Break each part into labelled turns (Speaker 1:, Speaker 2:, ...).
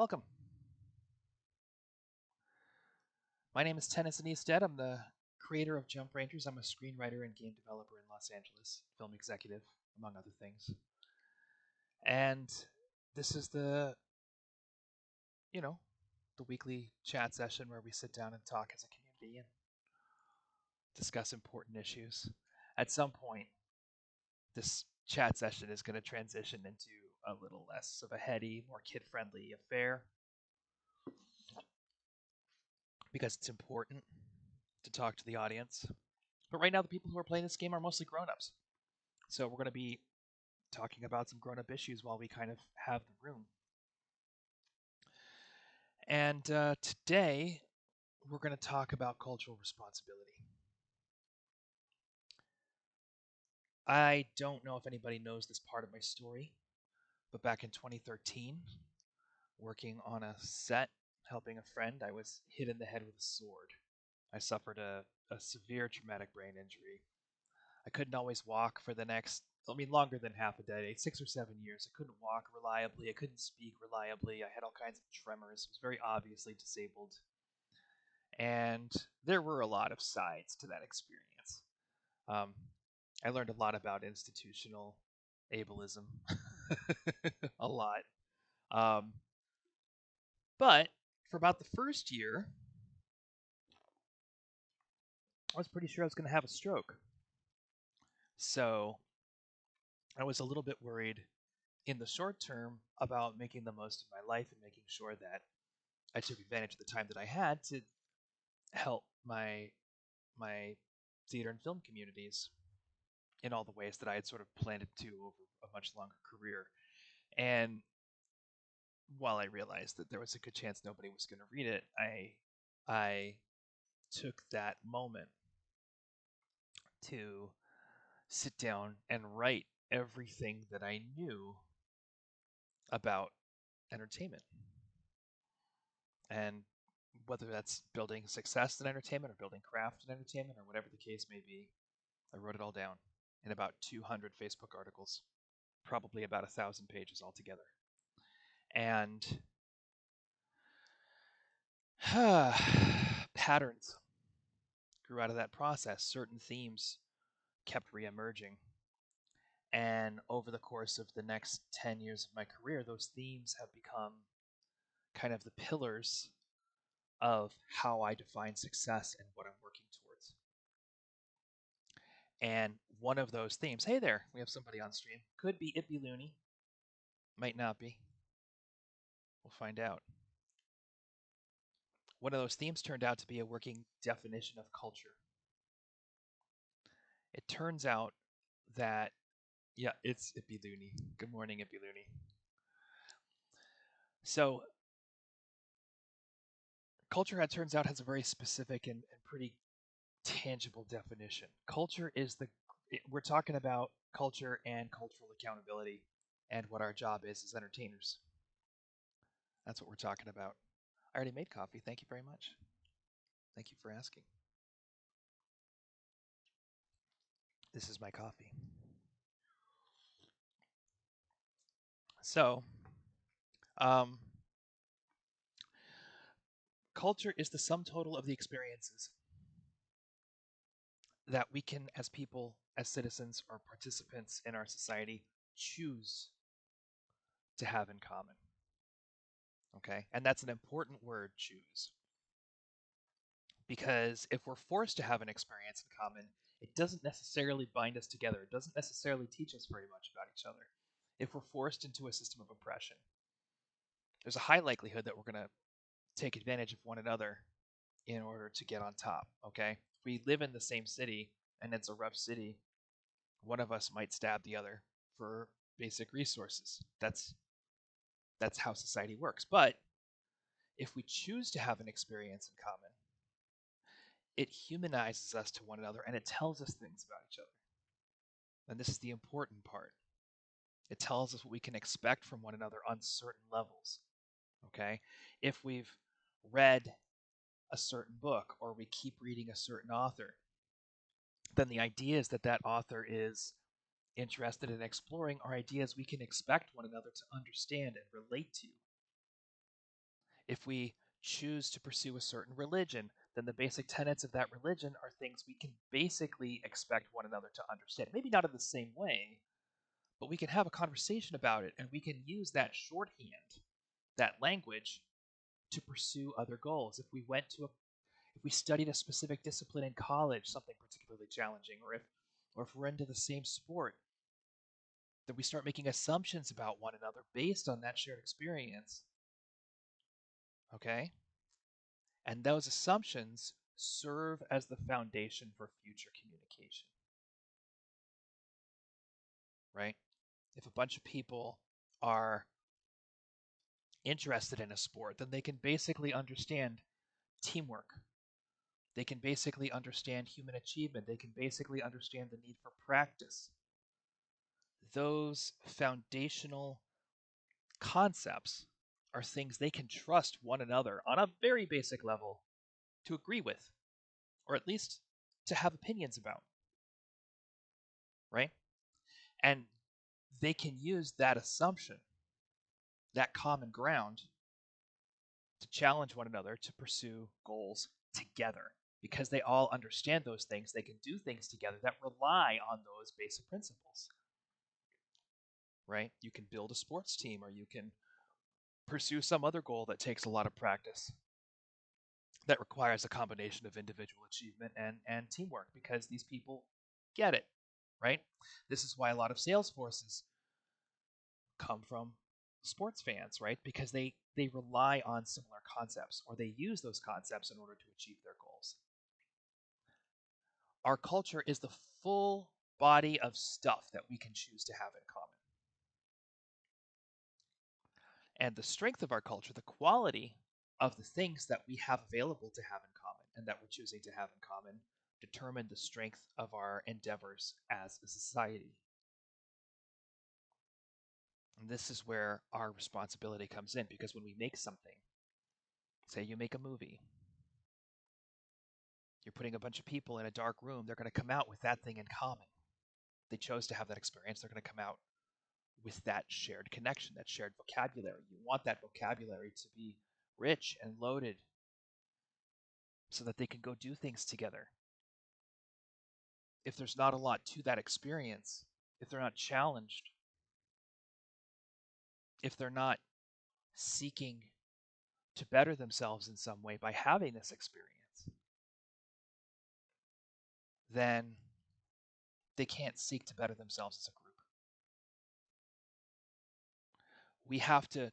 Speaker 1: Welcome. My name is Tennyson E. Stead. I'm the creator of Jump Rangers. I'm a screenwriter and game developer in Los Angeles, film executive, among other things. And this is you know, the weekly chat session where we sit down and talk as a community and discuss important issues. At some point, this chat session is going to transition into a little less of a heady, more kid-friendly affair because it's important to talk to the audience. But right now, the people who are playing this game are mostly grown-ups. So we're going to be talking about some grown-up issues while we kind of have the room. And today, we're going to talk about cultural responsibility. I don't know if anybody knows this part of my story, but back in 2013, working on a set, helping a friend, I was hit in the head with a sword. I suffered a severe traumatic brain injury. I couldn't always walk for the next, longer than half a decade, 6 or 7 years. I couldn't walk reliably. I couldn't speak reliably. I had all kinds of tremors. I was very obviously disabled. And there were a lot of sides to that experience. Um, I learned a lot about institutional ableism, a lot. Um, but for about the first year, I was pretty sure I was going to have a stroke. So I was a little bit worried in the short term about making the most of my life and making sure that I took advantage of the time that I had to help my theater and film communities in all the ways that I had sort of planned it to over a much longer career. And while I realized that there was a good chance nobody was going to read it, I took that moment to sit down and write everything that I knew about entertainment. And whether that's building success in entertainment or building craft in entertainment or whatever the case may be, I wrote it all down in about 200 Facebook articles, probably about 1,000 pages altogether. And patterns grew out of that process. Certain themes kept reemerging. And over the course of the next 10 years of my career, those themes have become kind of the pillars of how I define success and what I'm working towards. And one of those themes, hey there, we have somebody on stream. Could be It Be Looney, might not be. We'll find out. One of those themes turned out to be a working definition of culture. It turns out that, yeah, it's It Be Looney. Good morning, It Be Looney. So, culture, it turns out, has a very specific and pretty tangible definition. Culture is we're talking about culture and cultural accountability and what our job is as entertainers. That's what we're talking about. I already made coffee. Thank you very much. Thank you for asking. This is my coffee. So, um, culture is the sum total of the experiences that we can, as people, as citizens, or participants in our society, choose to have in common. Okay? And that's an important word, choose. Because if we're forced to have an experience in common, it doesn't necessarily bind us together. It doesn't necessarily teach us very much about each other. If we're forced into a system of oppression, there's a high likelihood that we're going to take advantage of one another in order to get on top. Okay? If we live in the same city and it's a rough city, one of us might stab the other for basic resources. That's how society works. But if we choose to have an experience in common, it humanizes us to one another and it tells us things about each other. And this is the important part. It tells us what we can expect from one another on certain levels. Okay? If we've read a certain book or we keep reading a certain author, then the idea is that author is interested in exploring are ideas we can expect one another to understand and relate to. If we choose to pursue a certain religion, then the basic tenets of that religion are things we can basically expect one another to understand. Maybe not in the same way, but we can have a conversation about it and we can use that shorthand, that language, to pursue other goals. If we studied a specific discipline in college, something particularly challenging, or if we're into the same sport, then we start making assumptions about one another based on that shared experience. Okay? And those assumptions serve as the foundation for future communication. Right? If a bunch of people are interested in a sport, then they can basically understand teamwork. They can basically understand human achievement. They can basically understand the need for practice. Those foundational concepts are things they can trust one another on a very basic level to agree with, or at least to have opinions about, right? And they can use that assumption, that common ground, to challenge one another to pursue goals together. Because they all understand those things, they can do things together that rely on those basic principles, right? You can build a sports team, or you can pursue some other goal that takes a lot of practice, that requires a combination of individual achievement and teamwork, because these people get it, right? This is why a lot of sales forces come from sports fans, right? Because they rely on similar concepts, or they use those concepts in order to achieve their goals. Our culture is the full body of stuff that we can choose to have in common. And the strength of our culture, the quality of the things that we have available to have in common and that we're choosing to have in common, determine the strength of our endeavors as a society. And this is where our responsibility comes in, because when we make something, say you make a movie, you're putting a bunch of people in a dark room, they're going to come out with that thing in common. They chose to have that experience, they're going to come out with that shared connection, that shared vocabulary. You want that vocabulary to be rich and loaded so that they can go do things together. If there's not a lot to that experience, if they're not challenged, if they're not seeking to better themselves in some way by having this experience, then they can't seek to better themselves as a group. We have to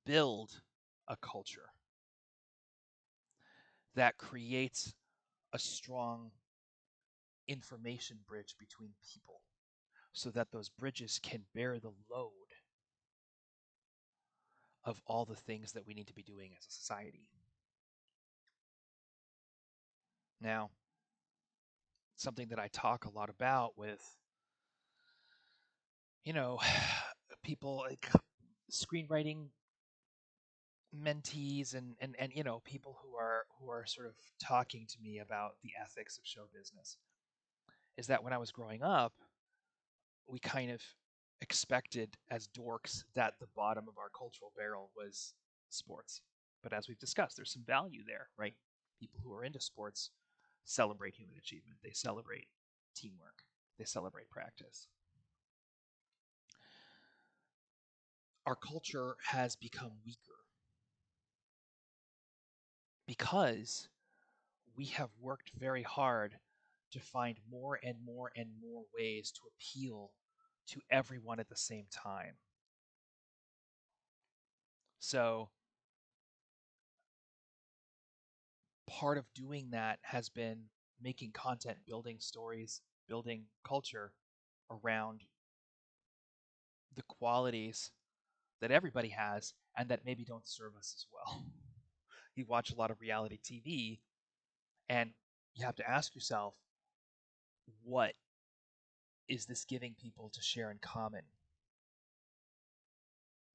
Speaker 1: build a culture that creates a strong information bridge between people, so that those bridges can bear the load of all the things that we need to be doing as a society. Now, something that I talk a lot about with, you know, people like screenwriting mentees and people who are sort of talking to me about the ethics of show business, is that when I was growing up, we kind of expected as dorks that the bottom of our cultural barrel was sports. But as we've discussed, there's some value there, right? People who are into sports celebrate human achievement, they celebrate teamwork, they celebrate practice. Our culture has become weaker because we have worked very hard to find more and more and more ways to appeal to everyone at the same time. So, part of doing that has been making content, building stories, building culture around the qualities that everybody has and that maybe don't serve us as well. You watch a lot of reality TV, and you have to ask yourself, what is this giving people to share in common?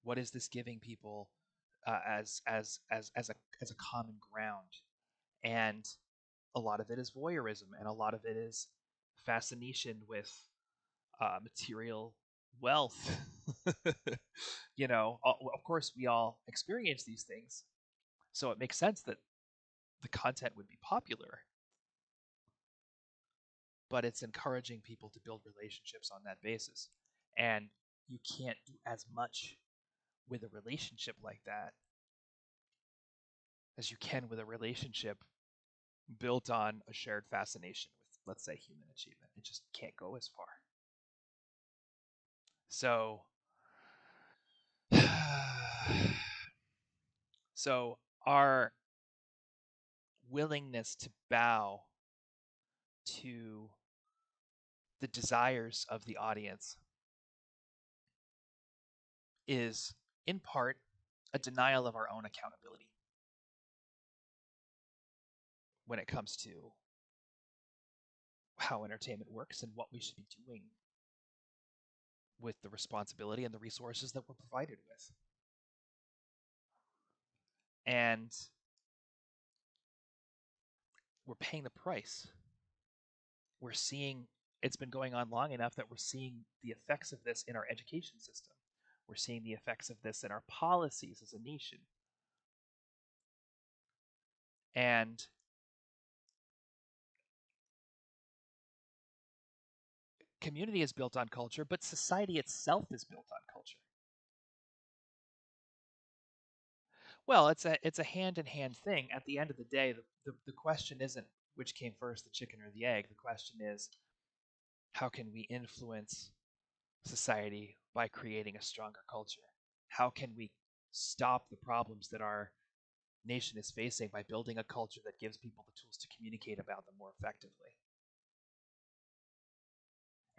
Speaker 1: What is this giving people as a common ground? And a lot of it is voyeurism, and a lot of it is fascination with material wealth. Of course, we all experience these things, so it makes sense that the content would be popular, but it's encouraging people to build relationships on that basis. And you can't do as much with a relationship like that as you can with a relationship built on a shared fascination with, let's say, human achievement. It just can't go as far. So, so our willingness to bow to the desires of the audience is, in part, a denial of our own accountability when it comes to how entertainment works and what we should be doing with the responsibility and the resources that we're provided with. And we're paying the price. We're seeing it's been going on long enough that we're seeing the effects of this in our education system. We're seeing the effects of this in our policies as a nation. And community is built on culture, but society itself is built on culture. Well, it's a hand in hand thing. At the end of the day, the question isn't which came first, the chicken or the egg. The question is how can we influence society by creating a stronger culture? How can we stop the problems that our nation is facing by building a culture that gives people the tools to communicate about them more effectively?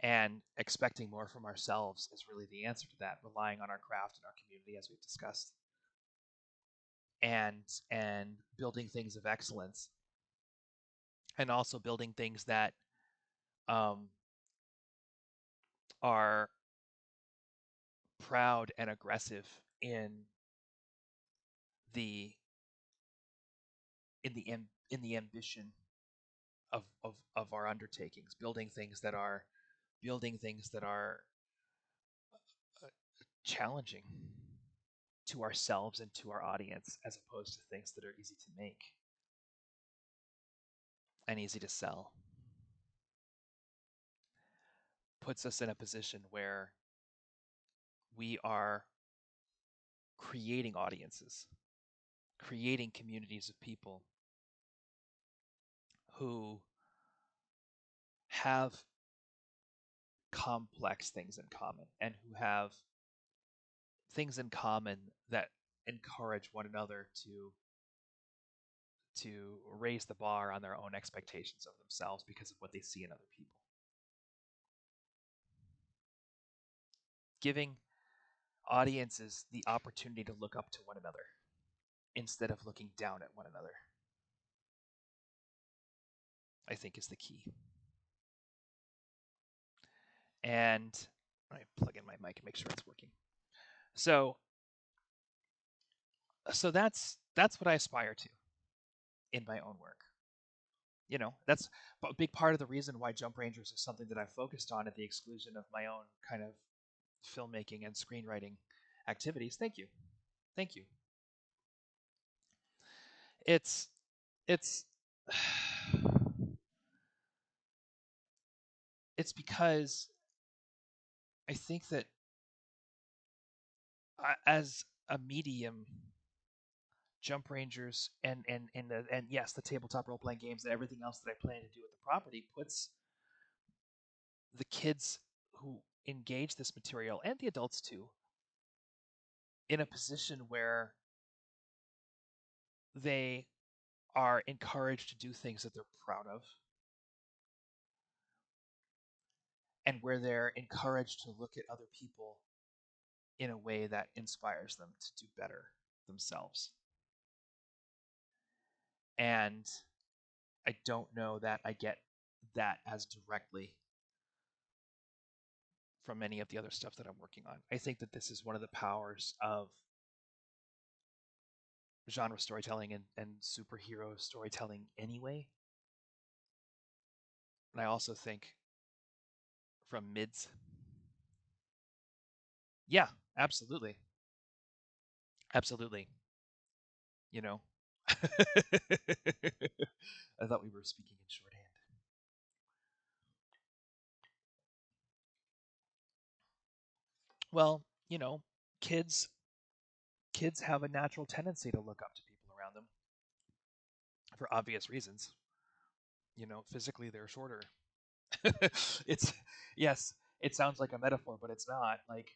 Speaker 1: And expecting more from ourselves is really the answer to that, relying on our craft and our community, as we've discussed, and building things of excellence, and also building things that um, are proud and aggressive the in the ambition of our undertakings, building things that are uh, challenging to ourselves and to our audience, as opposed to things that are easy to make and easy to sell. Puts us in a position where we are creating audiences, creating communities of people who have complex things in common and who have things in common that encourage one another to raise the bar on their own expectations of themselves because of what they see in other people. Giving audiences the opportunity to look up to one another instead of looking down at one another, I think, is the key. And I plug in my mic and make sure it's working. So that's what I aspire to in my own work. That's a big part of the reason why Jump Rangers is something that I've focused on at the exclusion of my own kind of filmmaking and screenwriting activities. Thank you. Thank you. It's it's because I think that as a medium, Jump Rangers and yes, the tabletop role playing games and everything else that I plan to do with the property puts the kids who engage this material, and the adults too, in a position where they are encouraged to do things that they're proud of, and where they're encouraged to look at other people in a way that inspires them to do better themselves. And I don't know that I get that as directly from many of the other stuff that I'm working on. I think that this is one of the powers of genre storytelling and superhero storytelling anyway. And I also think from mids Yeah, absolutely. Absolutely. You know. I thought we were speaking in shorthand. Well, kids kids have a natural tendency to look up to people around them for obvious reasons. Physically they're shorter. It's yes, it sounds like a metaphor, but it's not. Like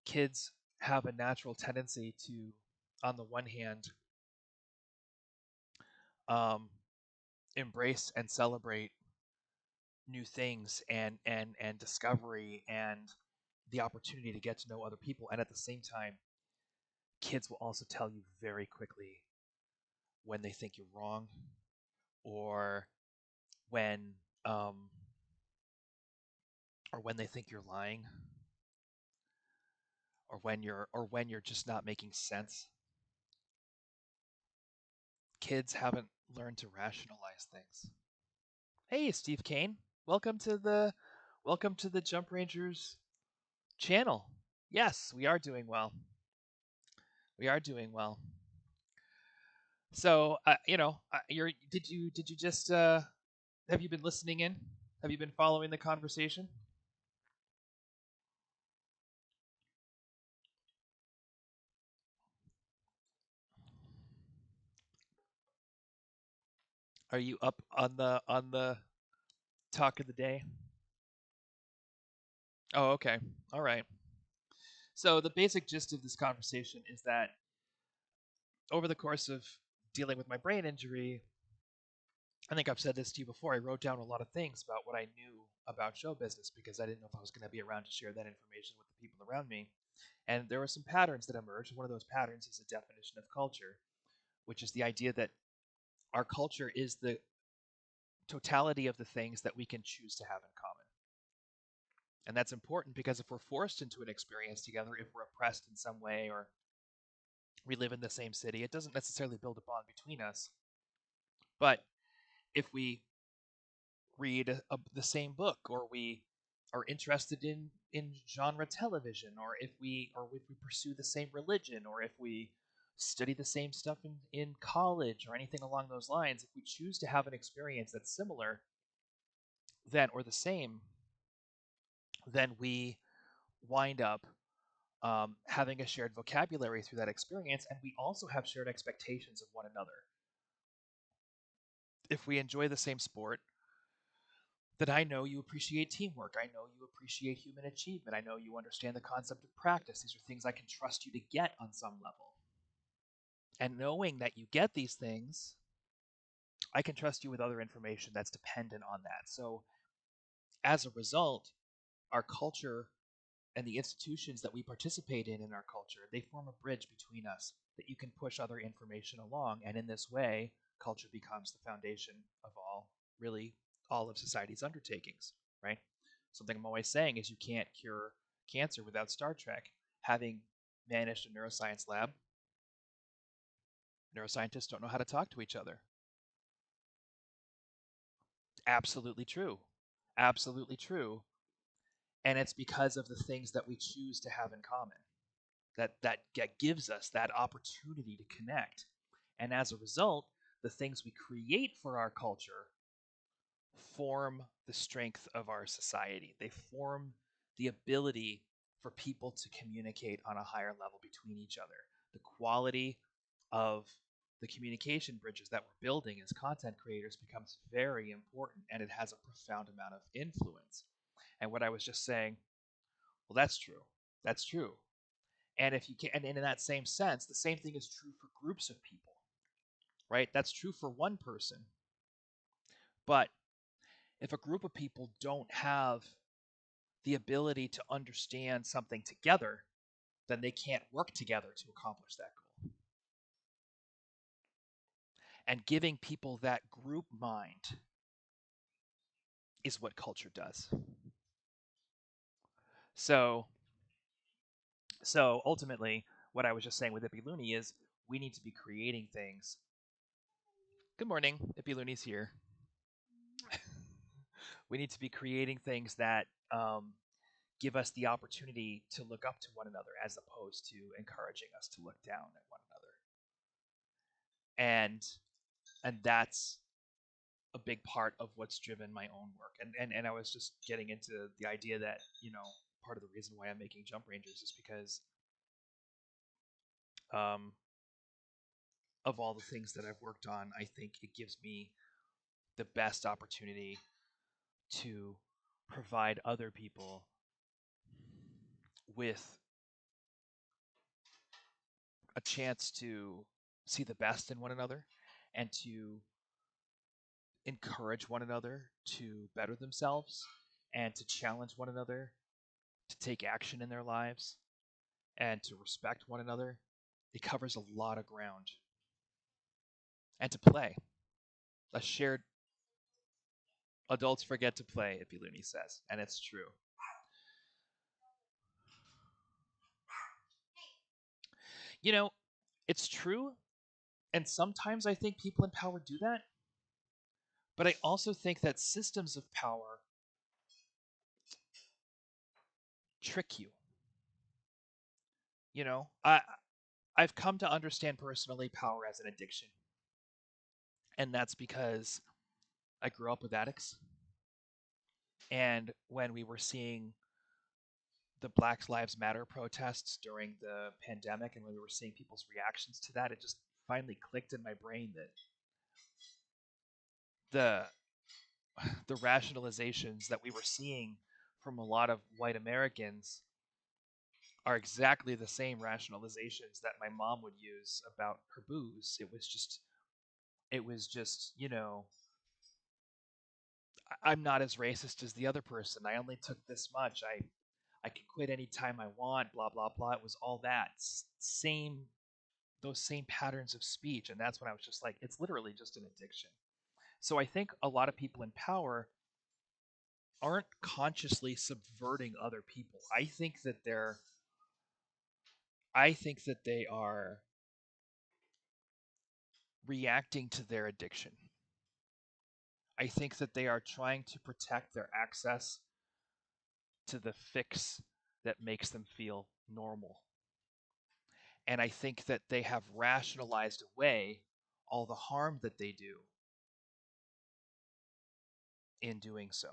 Speaker 1: kids have a natural tendency to, on the one hand, um, embrace and celebrate new things and discovery and the opportunity to get to know other people, and at the same time, kids will also tell you very quickly when they think you're wrong, or when um, or when they think you're lying, or when you're just not making sense. Kids haven't learned to rationalize things. Hey, Steve Kane. Welcome to the Jump Rangers channel. Yes, we are doing well. We are doing well. So, did you just have you been listening in? Have you been following the conversation? Are you up on the talk of the day? Oh, okay. All right. So the basic gist of this conversation is that over the course of dealing with my brain injury, I think I've said this to you before. I wrote down a lot of things about what I knew about show business because I didn't know if I was going to be around to share that information with the people around me. And there were some patterns that emerged. One of those patterns is a definition of culture, which is the idea that our culture is the totality of the things that we can choose to have in common. And that's important because if we're forced into an experience together, if we're oppressed in some way, or we live in the same city, it doesn't necessarily build a bond between us. But if we read the same book, or we are interested in genre television, or if we pursue the same religion, or if we study the same stuff in college or anything along those lines, if we choose to have an experience that's similar then or the same, then we wind up having a shared vocabulary through that experience, and we also have shared expectations of one another. If we enjoy the same sport, that I know you appreciate teamwork. I know you appreciate human achievement. I know you understand the concept of practice. These are things I can trust you to get on some level. And knowing that you get these things, I can trust you with other information that's dependent on that. So, as a result, our culture and the institutions that we participate in our culture, they form a bridge between us that you can push other information along. And in this way, culture becomes the foundation of really, all of society's undertakings, right? Something I'm always saying is you can't cure cancer without Star Trek. Having managed a neuroscience lab, neuroscientists don't know how to talk to each other. Absolutely true. Absolutely true. And it's because of the things that we choose to have in common that gives us that opportunity to connect. And as a result, the things we create for our culture form the strength of our society. They form the ability for people to communicate on a higher level between each other. The quality of the communication bridges that we're building as content creators becomes very important, and it has a profound amount of influence. And what I was just saying, well, that's true. That's true. And if you can, and in that same sense, the same thing is true for groups of people, right? That's true for one person. But if a group of people don't have the ability to understand something together, then they can't work together to accomplish that goal. And giving people that group mind is what culture does. So, so ultimately, what I was just saying with Ippy Looney is we need to be creating things. Good morning, Ippy Looney's here. We need to be creating things that give us the opportunity to look up to one another as opposed to encouraging us to look down at one another. And that's a big part of what's driven my own work. And I was just getting into the idea that, part of the reason why I'm making Jump Rangers is because um, of all the things that I've worked on, I think it gives me the best opportunity to provide other people with a chance to see the best in one another and to encourage one another to better themselves and to challenge one another to take action in their lives and to respect one another. It covers a lot of ground. And to play. A shared adults forget to play, Ipiluni says, and it's true. You know, it's true, and sometimes I think people in power do that, but I also think that systems of power trick you. You know, I've come to understand personally power as an addiction. And that's because I grew up with addicts. And when we were seeing the Black Lives Matter protests during the pandemic and when we were seeing people's reactions to that, it just finally clicked in my brain that the the rationalizations that we were seeing from a lot of white Americans are exactly the same rationalizations that my mom would use about her booze. It was just, I'm not as racist as the other person. I only took this much. I can quit anytime I want, blah blah blah. It was all that same those same patterns of speech, and that's when I was just like, it's literally just an addiction. So I think a lot of people in power aren't consciously subverting other people. I think that they are reacting to their addiction. I think that they are trying to protect their access to the fix that makes them feel normal. And I think that they have rationalized away all the harm that they do in doing so.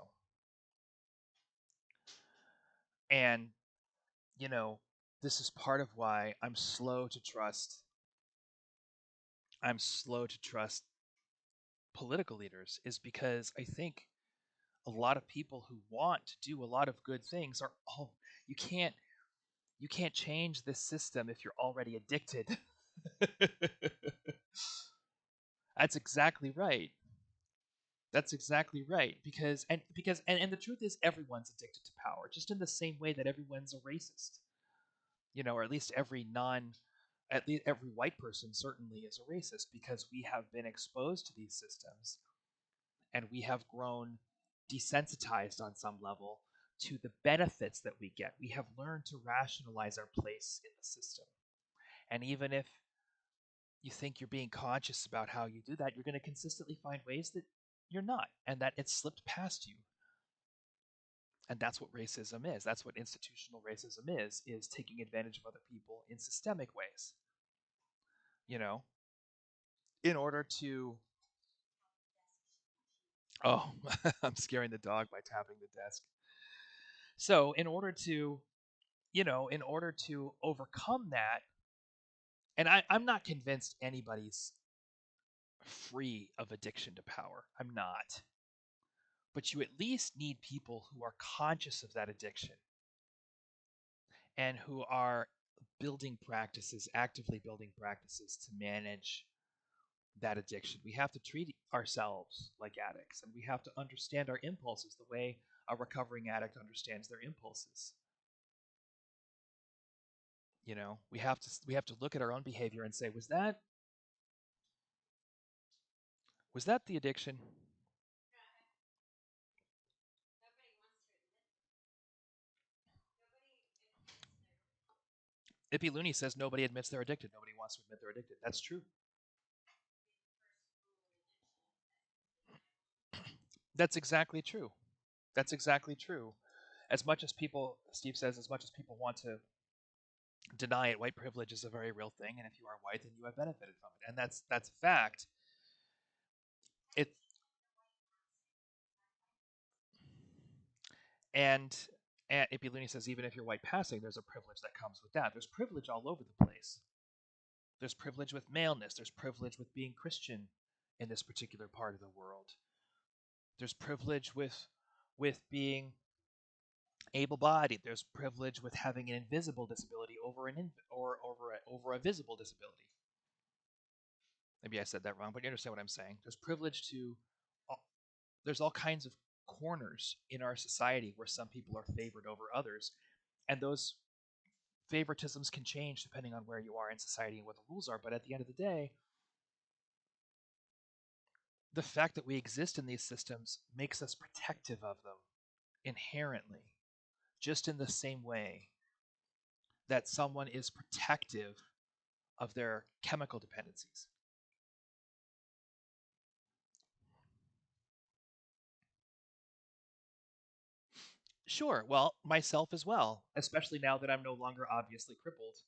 Speaker 1: And, you know, this is part of why I'm slow to trust political leaders is because I think a lot of people who want to do a lot of good things are all you can't you can't change this system if you're already addicted. That's exactly right. That's exactly right. And the truth is everyone's addicted to power, just in the same way that everyone's a racist. Or at least every white person certainly is a racist because we have been exposed to these systems and we have grown desensitized on some level to the benefits that we get. We have learned to rationalize our place in the system. And even if you think you're being conscious about how you do that, you're going to consistently find ways that you're not and that it's slipped past you. And that's what racism is. That's what institutional racism is taking advantage of other people in systemic ways. You know, in order to oh, I'm scaring the dog by tapping the desk. So, in order to overcome that, and I'm not convinced anybody's free of addiction to power. I'm not. But you at least need people who are conscious of that addiction and who are actively building practices to manage that addiction. We have to treat ourselves like addicts and we have to understand our impulses the way a recovering addict understands their impulses. We have to look at our own behavior and say, was that the addiction? Ippy Looney says nobody admits they're addicted. Nobody wants to admit they're addicted. That's true. That's exactly true. That's exactly true. as much as people, Steve says, as much as people want to deny it, white privilege is a very real thing, and if you are white, then you have benefited from it, and that's a fact. It and and AP Looney says even if you're white passing, there's a privilege that comes with that. There's privilege all over the place. There's privilege with maleness. There's privilege with being Christian in this particular part of the world. There's privilege with being able-bodied. There's privilege with having an invisible disability over over a visible disability. Maybe I said that wrong, but you understand what I'm saying. There's privilege to there's all kinds of corners in our society where some people are favored over others, and those favoritisms can change depending on where you are in society and what the rules are. But at the end of the day, the fact that we exist in these systems makes us protective of them inherently, just in the same way that someone is protective of their chemical dependencies. Sure, well, myself as well, especially now that I'm no longer obviously crippled.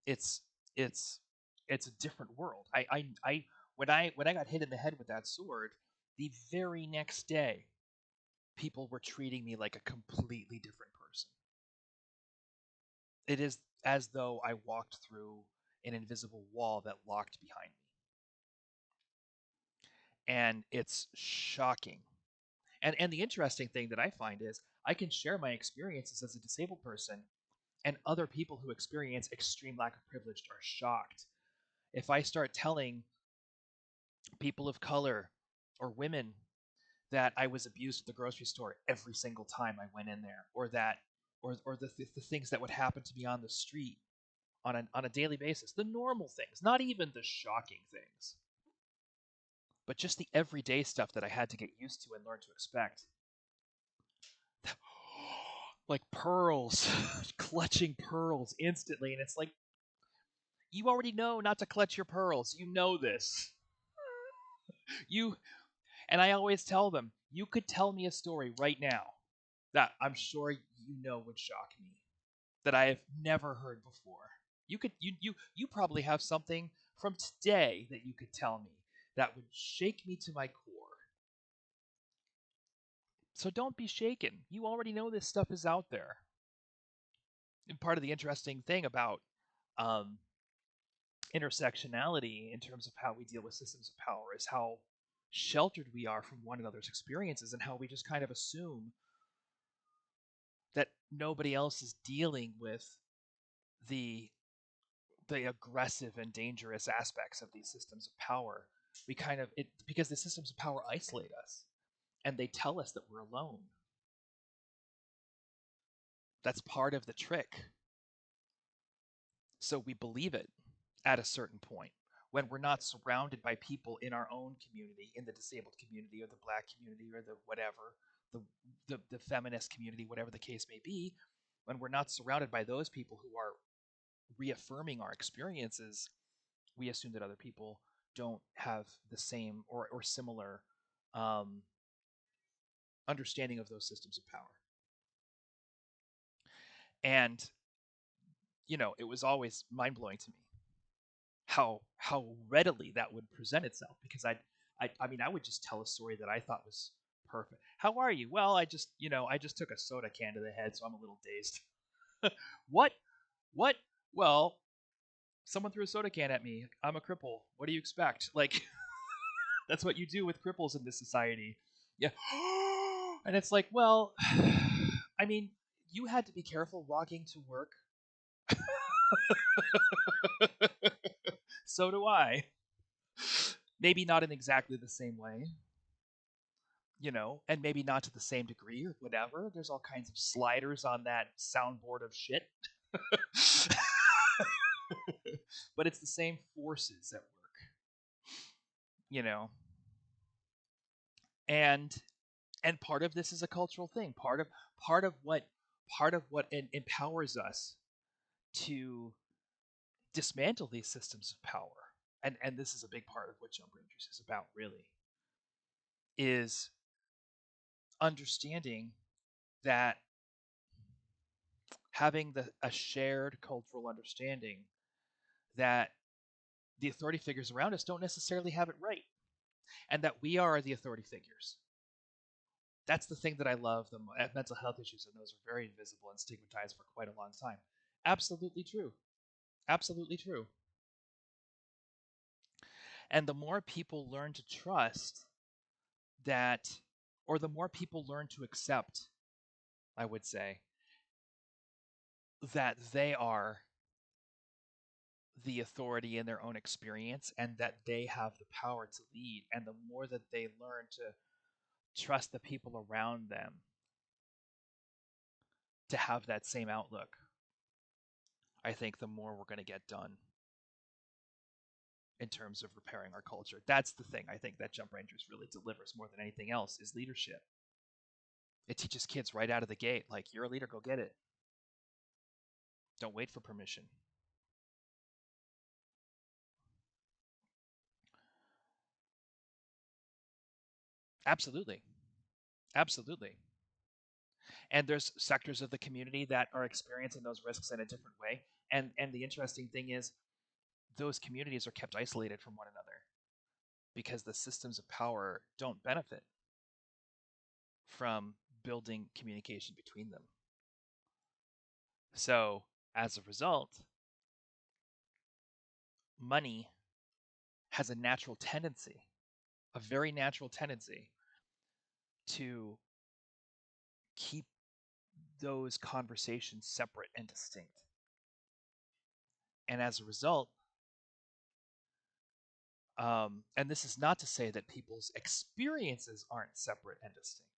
Speaker 1: It's it's it's a different world. I when I got hit in the head with that sword, the very next day, people were treating me like a completely different person. It is as though I walked through an invisible wall that locked behind me. And it's shocking. And the interesting thing that I find is I can share my experiences as a disabled person, and other people who experience extreme lack of privilege are shocked. If I start telling people of color or women that I was abused at the grocery store every single time I went in there, or that, or the things that would happen to me on the street on a daily basis, the normal things, not even the shocking things, but just the everyday stuff that I had to get used to and learn to expect. Like pearls, clutching pearls instantly, and it's like you already know not to clutch your pearls. You know this. You and I always tell them, you could tell me a story right now that I'm sure you know would shock me, that I have never heard before. You probably have something from today that you could tell me that would shake me to my core. So don't be shaken. You already know this stuff is out there. And part of the interesting thing about um, intersectionality in terms of how we deal with systems of power is how sheltered we are from one another's experiences, and how we just kind of assume that nobody else is dealing with the the aggressive and dangerous aspects of these systems of power. We kind of it because the systems of power isolate us and they tell us that we're alone. That's part of the trick. So we believe it at a certain point when we're not surrounded by people in our own community, in the disabled community or the black community or the whatever, the the feminist community, whatever the case may be, when we're not surrounded by those people who are reaffirming our experiences, we assume that other people don't have the same or similar um, understanding of those systems of power. And it was always mind blowing to me how readily that would present itself, because I mean I would just tell a story that I thought was perfect. How are you? Well, I just took a soda can to the head, so I'm a little dazed. What? What? Well, someone threw a soda can at me. I'm a cripple. What do you expect? Like that's what you do with cripples in this society. Yeah. And it's like, well, I mean, you had to be careful walking to work. So do I. Maybe not in exactly the same way, and maybe not to the same degree or whatever. There's all kinds of sliders on that soundboard of shit. But it's the same forces at work, you know. And part of this is a cultural thing. Part of what empowers us to dismantle these systems of power, and this is a big part of what Jump Rangers is about, really, is understanding that having a shared cultural understanding that the authority figures around us don't necessarily have it right, and that we are the authority figures. That's the thing that I love. The mental health issues, and those are very invisible and stigmatized for quite a long time. Absolutely true. Absolutely true. And the more people learn to trust that, or the more people learn to accept, I would say, that they are the authority in their own experience and that they have the power to lead, and the more that they learn to trust the people around them to have that same outlook, I think the more we're going to get done in terms of repairing our culture. That's the thing I think that Jump Rangers really delivers more than anything else is leadership. It teaches kids right out of the gate, like, you're a leader, go get it. Don't wait for permission. Absolutely. Absolutely. And there's sectors of the community that are experiencing those risks in a different way. And the interesting thing is those communities are kept isolated from one another because the systems of power don't benefit from building communication between them. So, as a result, money has a natural tendency, a very natural tendency, to keep those conversations separate and distinct. And as a result, and this is not to say that people's experiences aren't separate and distinct,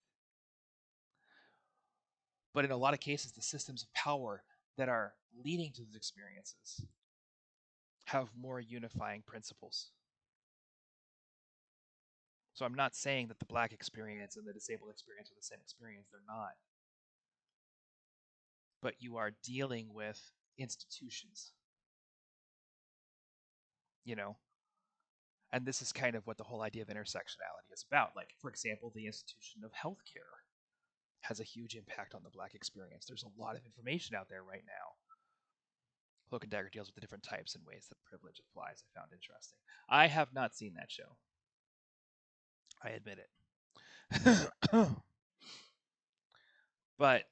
Speaker 1: but in a lot of cases, the systems of power that are leading to those experiences have more unifying principles. So I'm not saying that the black experience and the disabled experience are the same experience. They're not. But you are dealing with institutions, you know, and this is kind of what the whole idea of intersectionality is about. Like, for example, the institution of healthcare has a huge impact on the black experience. There's a lot of information out there right now. Cloak and Dagger deals with the different types and ways that privilege applies. I found interesting. I have not seen that show. I admit it. but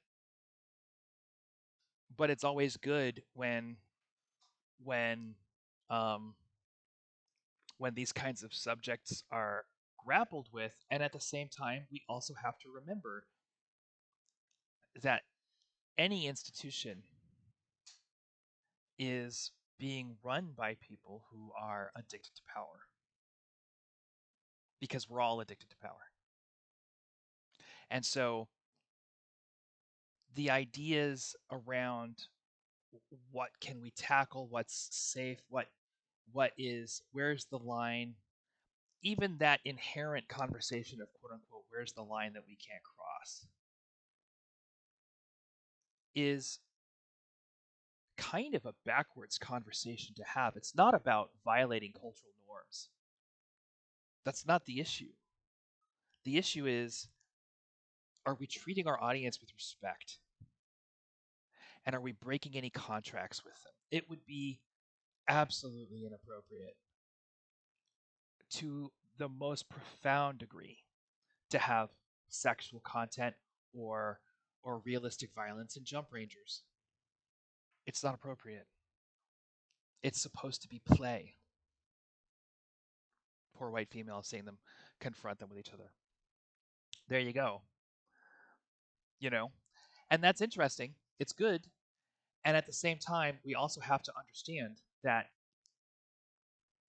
Speaker 1: but it's always good when um, when these kinds of subjects are grappled with, and at the same time, we also have to remember that any institution is being run by people who are addicted to power because we're all addicted to power. And so the ideas around what can we tackle, what's safe, where's the line, even that inherent conversation of quote unquote, where's the line that we can't cross, is kind of a backwards conversation to have. It's not about violating cultural norms. That's not the issue. The issue is, are we treating our audience with respect? And are we breaking any contracts with them? It would be absolutely inappropriate to the most profound degree to have sexual content or realistic violence in Jump Rangers. It's not appropriate. It's supposed to be play. Poor white female seeing them confront them with each other. There you go. You know? And that's interesting. It's good. And at the same time, we also have to understand that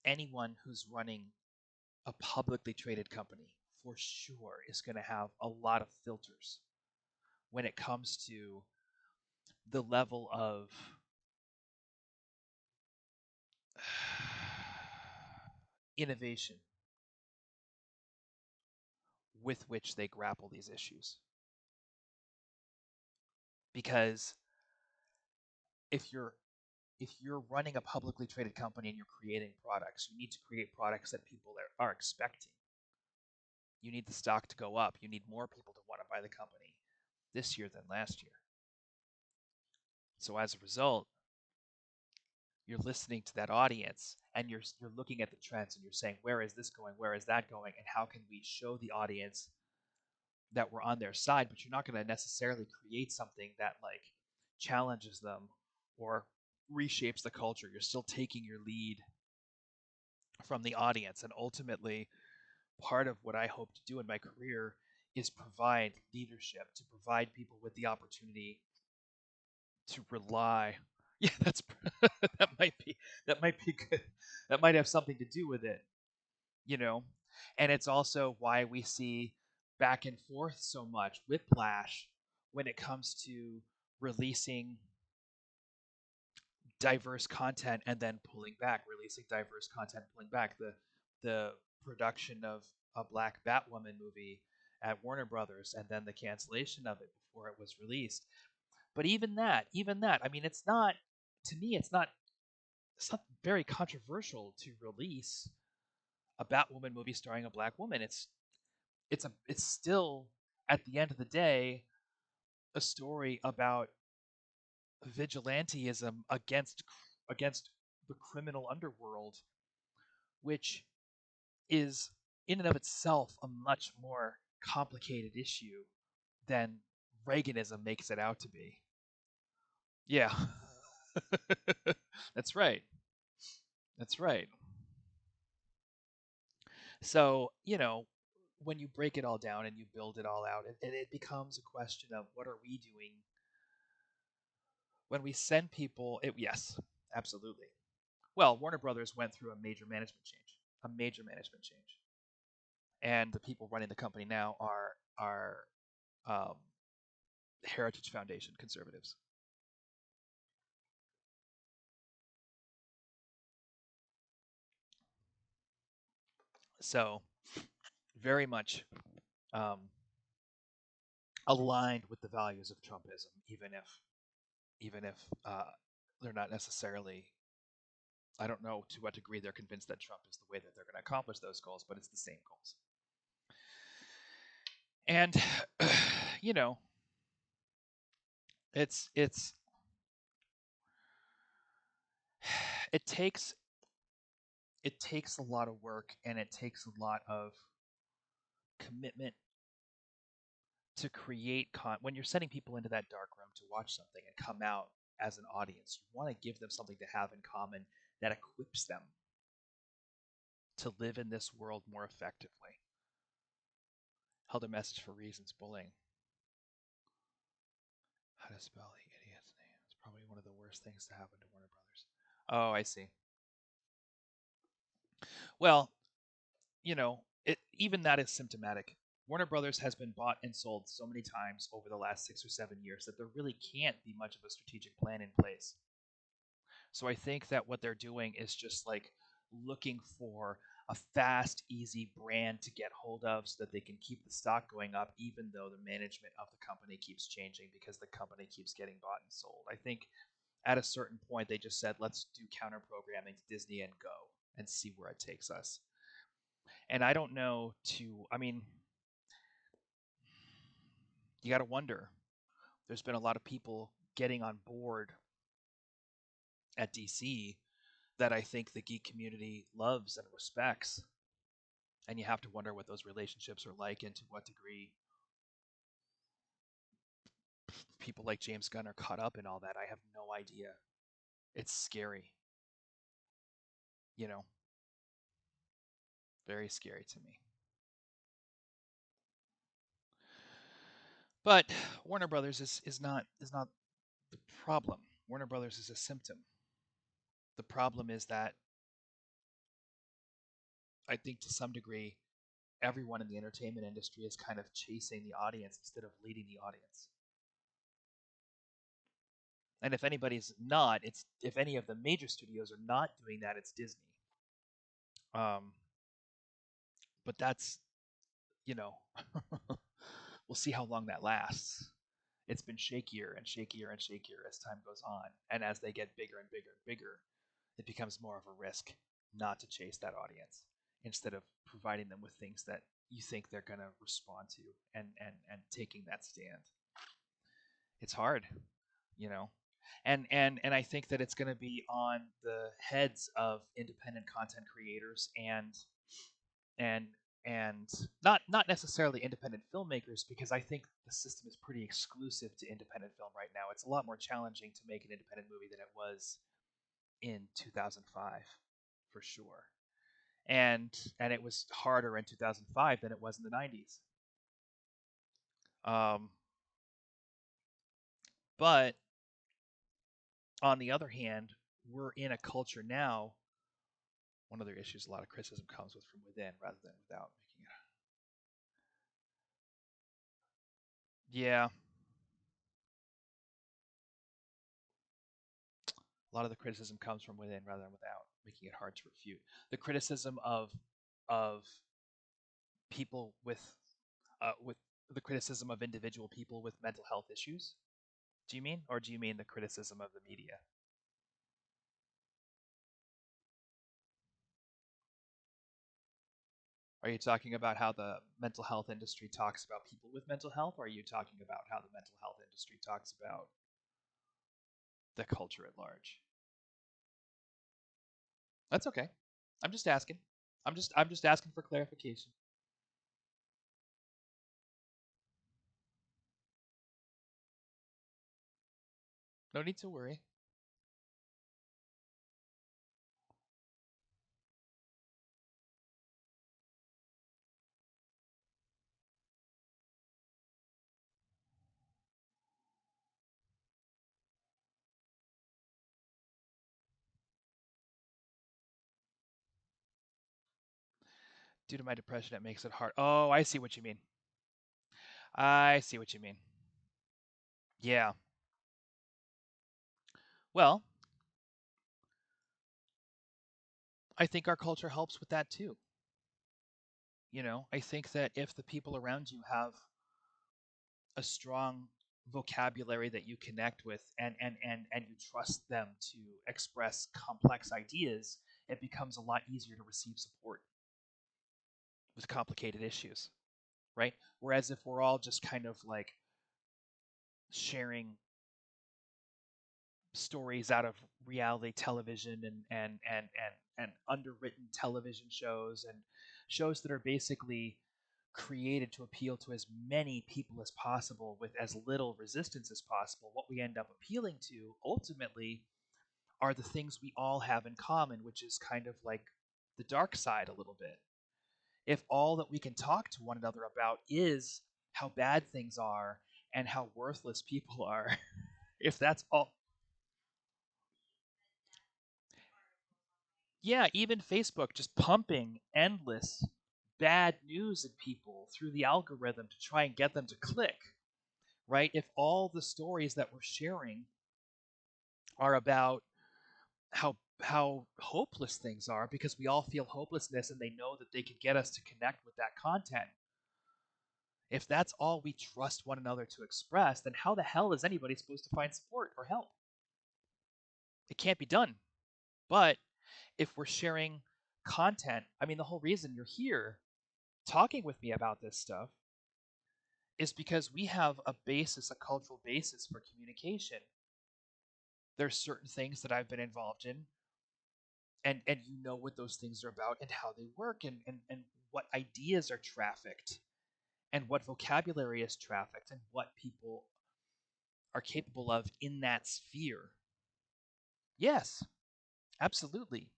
Speaker 1: anyone who's running a publicly traded company for sure is going to have a lot of filters when it comes to the level of innovation with which they grapple these issues. Because if you're running a publicly traded company and you're creating products, you need to create products that people are expecting. You need the stock to go up. You need more people to want to buy the company this year than last year. So as a result, you're listening to that audience and you're looking at the trends and you're saying, where is this going, where is that going, and how can we show the audience that we're on their side? But you're not going to necessarily create something that like challenges them or reshapes the culture. You're still taking your lead from the audience, and ultimately part of what I hope to do in my career is provide leadership, to provide people with the opportunity to rely. Yeah, that's that might be that might be good. That might have something to do with it, you know. And it's also why we see back and forth so much whiplash when it comes to releasing diverse content and then pulling back, releasing diverse content, pulling back. The production of a Black Batwoman movie at Warner Brothers and then the cancellation of it before it was released. But even that, I mean, it's not to me, it's not very controversial to release a Batwoman movie starring a black woman. It's still at the end of the day a story about vigilantism against the criminal underworld, which is in and of itself a much more complicated issue than Reaganism makes it out to be. Yeah. That's right. That's right. So, when you break it all down and you build it all out, it becomes a question of what are we doing when we send people. Yes, absolutely. Well, Warner Brothers went through a major management change, and the people running the company now are um, Heritage Foundation conservatives. So very much um, aligned with the values of Trumpism, even if they're not necessarily. I don't know to what degree they're convinced that Trump is the way that they're going to accomplish those goals, but it's the same goals. And you know, it's it takes it takes a lot of work and it takes a lot of commitment to create when you're sending people into that dark room to watch something and come out as an audience. You want to give them something to have in common that equips them to live in this world more effectively. Held a message for reasons bullying. How to spell the idiot's name? It's probably one of the worst things to happen to Warner Brothers. Oh, I see. Well, even that is symptomatic. Warner Brothers has been bought and sold so many times over the last 6 or 7 years that there really can't be much of a strategic plan in place. So I think that what they're doing is just like looking for a fast, easy brand to get hold of so that they can keep the stock going up, even though the management of the company keeps changing because the company keeps getting bought and sold. I think at a certain point they just said, let's do counter programming to Disney and go and see where it takes us. And I don't know I mean, you got to wonder. There's been a lot of people getting on board at DC that I think the geek community loves and respects. And you have to wonder what those relationships are like and to what degree people like James Gunn are caught up in all that. I have no idea. It's scary, you know, very scary to me. But Warner Brothers is not the problem. Warner Brothers is a symptom. The problem is that I think to some degree everyone in the entertainment industry is kind of chasing the audience instead of leading the audience. And if anybody's not, it's if any of the major studios are not doing that, it's Disney. Um, but that's you know, we'll see how long that lasts. It's been shakier and shakier and shakier as time goes on, and as they get bigger and bigger and bigger, it becomes more of a risk not to chase that audience instead of providing them with things that you think they're going to respond to and taking that stand. It's hard, you know. And I think that it's going to be on the heads of independent content creators and and not necessarily independent filmmakers, because I think the system is pretty exclusive to independent film right now. It's a lot more challenging to make an independent movie than it was in 2005, for sure. And it was harder in 2005 than it was in the 90s. Um, but on the other hand, we're in a culture now. One of the issues, a lot of criticism comes with from within rather than without making it. Yeah, a lot of the criticism comes from within rather than without, making it hard to refute. The criticism of people with the criticism of individual people with mental health issues. Do you mean, or do you mean the criticism of the media? Are you talking about how the mental health industry talks about people with mental health, or are you talking about how the mental health industry talks about the culture at large? That's okay. I'm just asking. I'm just asking for clarification. No need to worry. Due to my depression, it makes it hard. Oh, I see what you mean. I see what you mean. Yeah. Well, I think our culture helps with that too. I think that if the people around you have a strong vocabulary that you connect with, and you trust them to express complex ideas, it becomes a lot easier to receive support with complicated issues, right? Whereas if we're all just kind of like sharing stories out of reality television and underwritten television shows and shows that are basically created to appeal to as many people as possible with as little resistance as possible, what we end up appealing to ultimately are the things we all have in common, which is kind of like the dark side a little bit. If all that we can talk to one another about is how bad things are and how worthless people are, if that's all. Yeah, even Facebook just pumping endless bad news at people through the algorithm to try and get them to click, right? If all the stories that we're sharing are about how hopeless things are because we all feel hopelessness and they know that they can get us to connect with that content. If that's all we trust one another to express, then how the hell is anybody supposed to find support or help? It can't be done. But if we're sharing content, I mean, the whole reason you're here talking with me about this stuff is because we have a basis, a cultural basis for communication. There's certain things that I've been involved in, and you know what those things are about and how they work, and what ideas are trafficked and what vocabulary is trafficked and what people are capable of in that sphere. Yes, absolutely.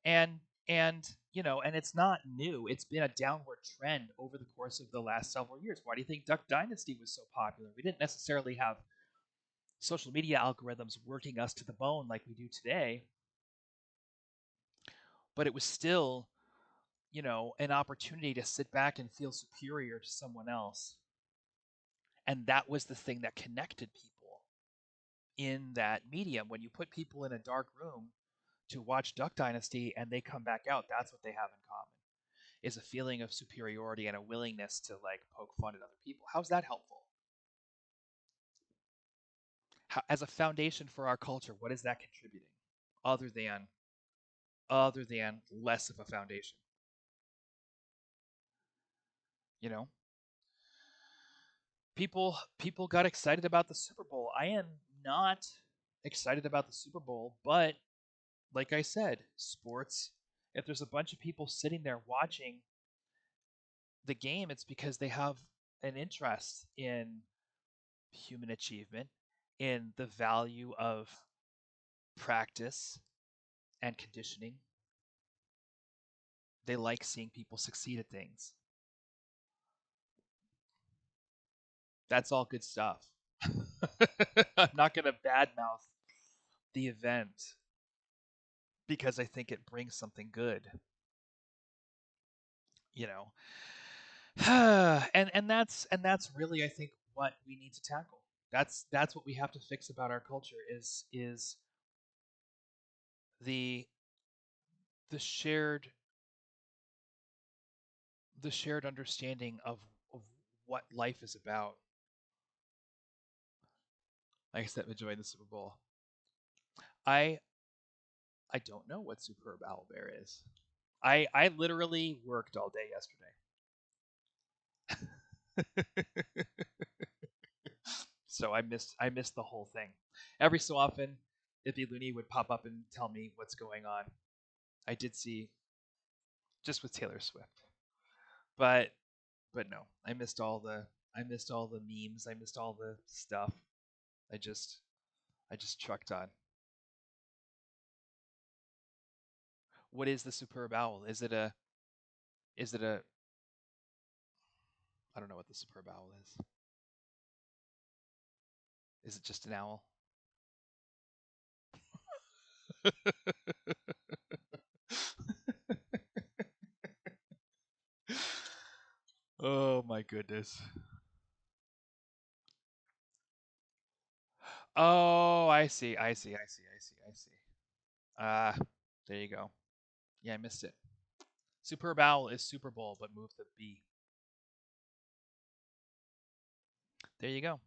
Speaker 1: And it's not new. It's been a downward trend over the course of the last several years. Why do you think Duck Dynasty was so popular? We didn't necessarily have social media algorithms working us to the bone like we do today, but it was still, an opportunity to sit back and feel superior to someone else. And that was the thing that connected people in that medium. When you put people in a dark room to watch Duck Dynasty and they come back out, that's what they have in common, is a feeling of superiority and a willingness to like poke fun at other people. How's that helpful? As a foundation for our culture, what is that contributing other than less of a foundation? You know, people got excited about the Super Bowl. I am not excited about the Super Bowl, but like I said, sports, if there's a bunch of people sitting there watching the game, it's because they have an interest in human achievement, in the value of practice and conditioning. They like seeing people succeed at things. That's all good stuff. I'm not going to badmouth the event because I think it brings something good, you know. And that's really, I think, what we need to tackle. That's what we have to fix about our culture is the the shared the shared understanding of what life is about. Like I said, enjoying the Super Bowl. I I don't know what Superb Owlbear is. I literally worked all day yesterday. So I missed the whole thing. Every so often, Ippy Looney would pop up and tell me what's going on. I did see just with Taylor Swift, but no, I missed all the memes. I missed all the stuff. I just I just trucked on. What is the superb owl? Is it a I don't know what the superb owl is. Is it just an owl? Oh my goodness. Oh, I see. I see. I see. I see. I see. Ah, there you go. Yeah, I missed it. Superb Owl is Super Bowl, but move the B. There you go.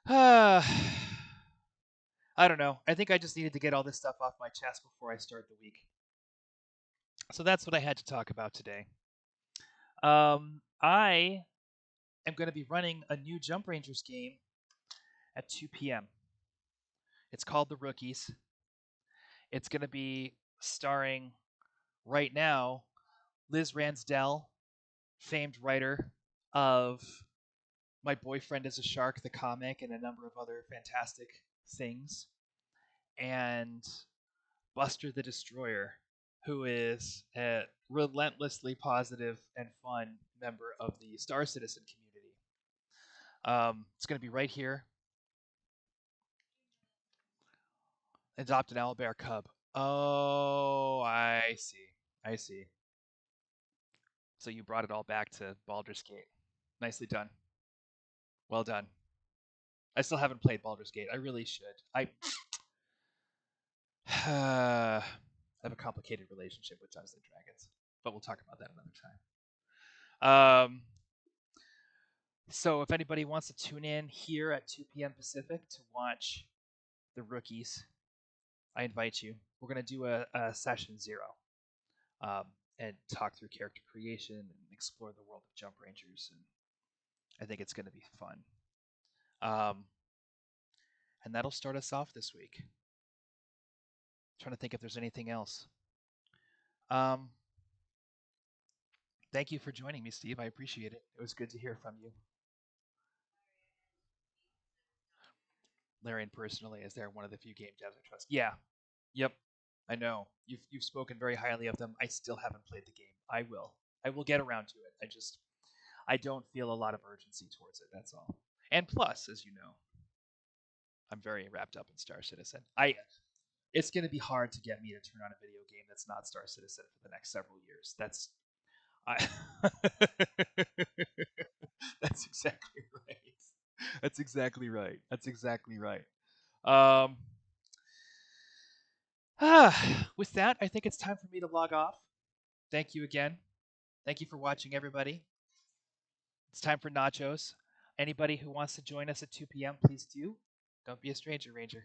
Speaker 1: Ah, I don't know. I think I just needed to get all this stuff off my chest before I start the week. So that's what I had to talk about today. I am going to be running a new Jump Rangers game at 2 p.m. It's called The Rookies. It's going to be starring right now Liz Ransdell, famed writer of My Boyfriend is a Shark, the comic, and a number of other fantastic things, and Buster the Destroyer, who is a relentlessly positive and fun member of the Star Citizen community. It's going to be right here. Adopt an owlbear cub. Oh, I see. I see. So you brought it all back to Baldur's Gate. Nicely done. Well done. I still haven't played Baldur's Gate. I really should. I have a complicated relationship with Dungeons and Dragons, but we'll talk about that another time. So if anybody wants to tune in here at 2 p.m. Pacific to watch the rookies, I invite you. We're going to do a session 0 um, and talk through character creation and explore the world of Jump Rangers. And I think it's going to be fun. And that'll start us off this week. I'm trying to think if there's anything else. Thank you for joining me, Steve. I appreciate it. It was good to hear from you. Larian personally is there one of the few game devs I trust. Yeah. Yep. I know. You've spoken very highly of them. I still haven't played the game. I will. I will get around to it. I don't feel a lot of urgency towards it, that's all. And plus, as you know, I'm very wrapped up in Star Citizen. It's going to be hard to get me to turn on a video game that's not Star Citizen for the next several years. I That's exactly right. That's exactly right. That's exactly right. Um, with that, I think it's time for me to log off. Thank you again. Thank you for watching, everybody. It's time for nachos. Anybody who wants to join us at 2 p.m., please do. Don't be a stranger, Ranger.